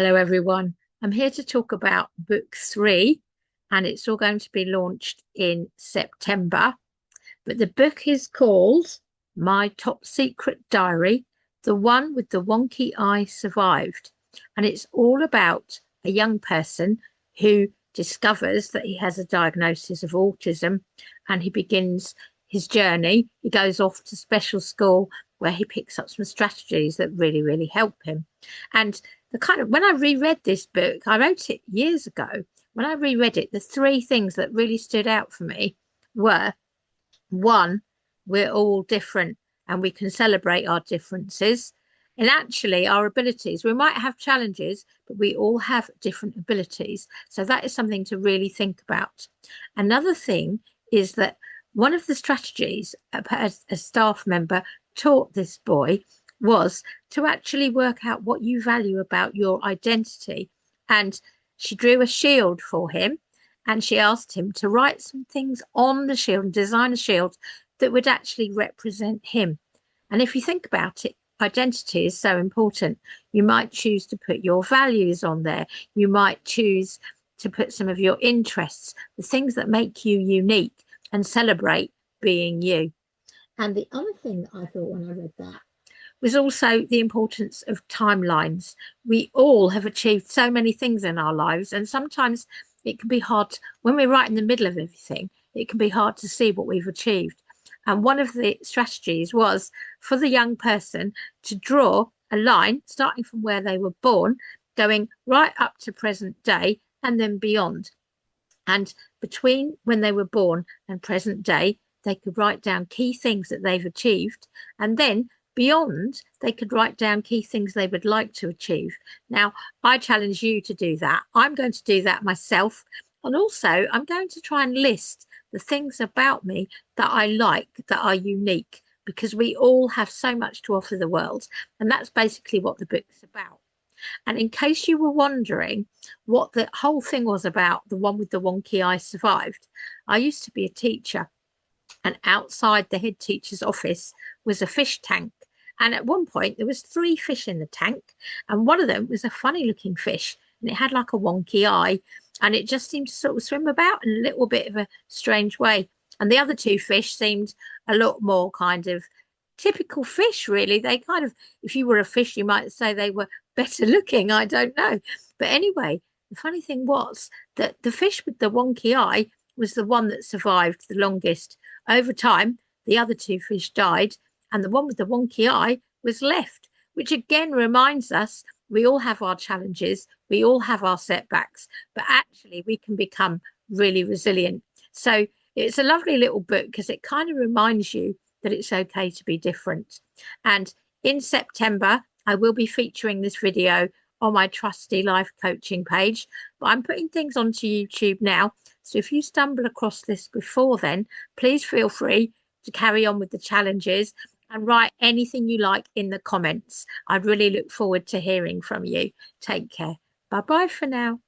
Hello, everyone. I'm here to talk about book three, and it's all going to be launched in September. But the book is called My Top Secret Diary. The one with the wonky eye survived. And it's all about a young person who discovers that he has a diagnosis of autism and he begins his journey. He goes off to special school where he picks up some strategies that really, really help him. And when I reread this book, I wrote it years ago. When I reread it, the three things that really stood out for me were one, we're all different and we can celebrate our differences. And actually, our abilities, we might have challenges, but we all have different abilities. So that is something to really think about. Another thing is that one of the strategies a staff member taught this boy was to actually work out what you value about your identity. And she drew a shield for him and she asked him to write some things on the shield and design a shield that would actually represent him. And if you think about it, identity is so important. You might choose to put your values on there. You might choose to put some of your interests, the things that make you unique, and celebrate being you. And the other thing that I thought when I read that was also the importance of timelines. We all have achieved so many things in our lives, and sometimes it can be hard when we're right in the middle of everything. It can be hard to see what we've achieved. And one of the strategies was for the young person to draw a line starting from where they were born, going right up to present day and then beyond. And between when they were born and present day, they could write down key things that they've achieved. And then beyond, they could write down key things they would like to achieve. Now, I challenge you to do that. I'm going to do that myself. And also, I'm going to try and list the things about me that I like, that are unique, because we all have so much to offer the world. And that's basically what the book's about. And in case you were wondering what the whole thing was about, the one with the wonky eye survived, I used to be a teacher, and outside the head teacher's office was a fish tank. And at one point, there was three fish in the tank, and one of them was a funny looking fish, and it had like a wonky eye, and it just seemed to sort of swim about in a little bit of a strange way. And the other two fish seemed a lot more kind of typical fish, really. They kind of, if you were a fish, you might say they were better looking. I don't know. But anyway, the funny thing was that the fish with the wonky eye was the one that survived the longest. Over time, the other two fish died, and the one with the wonky eye was left, which again reminds us we all have our challenges, we all have our setbacks, but actually we can become really resilient. So it's a lovely little book because it kind of reminds you that it's okay to be different. And in September, I will be featuring this video on my trusty life coaching page, but I'm putting things onto YouTube now. So if you stumble across this before then, please feel free to carry on with the challenges and write anything you like in the comments. I'd really look forward to hearing from you. Take care. Bye bye for now.